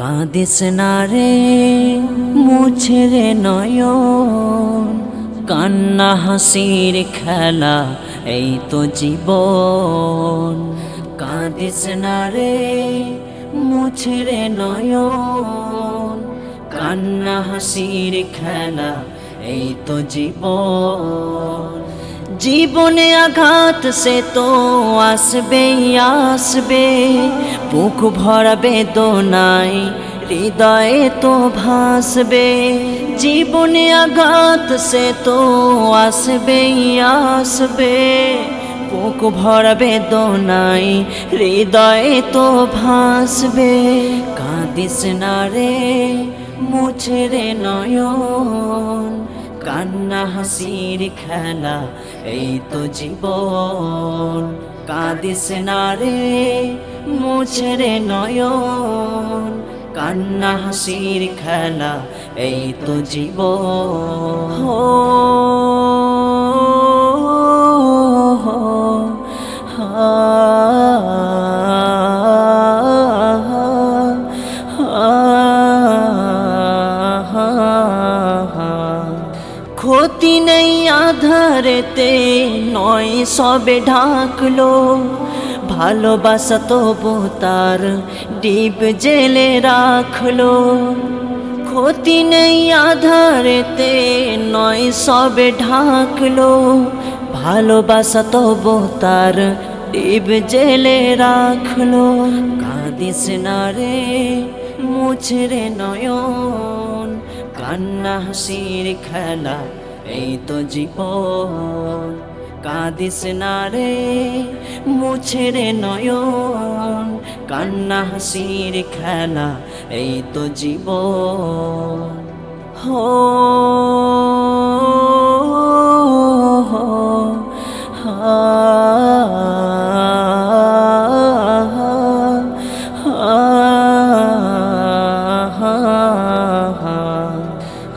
কাঁদিস না রে মুছে রে নয়ন, কান্না হাসির খেলা এই তো জীবন। কাঁদিস না রে মুছে রে নয়ন, কান্না হাসির খেলা এই তো জীবন। জীবনে আঘাত সে তো আসবেই আসবে, বুক ভরা বেদনায় হৃদয়ে তো ভাসবে। জীবনে আঘাত সে তো আসবেই আসবে, বুক ভরা বেদনায় হৃদয়ে তো ভাসবে। কাঁদিস না রে মুছে রে নয়ন, কান্না হাসির খেলা এই তো জীবন। কাঁদিস না রে মুছে রে নয়ন, কান্না হাসির খেলা এই তো জীবন। হো ক্ষতি নেই আধারেতে নয় সবে ঢাকলো, ভালোবাসা তবু তার ডিপ জেলে রাখলো। ক্ষতি নেই আধারেতে নয় সবে ঢাকলো, ভালোবাসা তবু তার ডিপ জেলে রাখলো। কাঁদিস না রে মুছে রে নয়ন, কান্না হাসির খেলা এই তো জীবন। কাঁদিস না রে মুছে রে নয়ন, কান্না হাসির খেলা এই তো জীবন। হো হা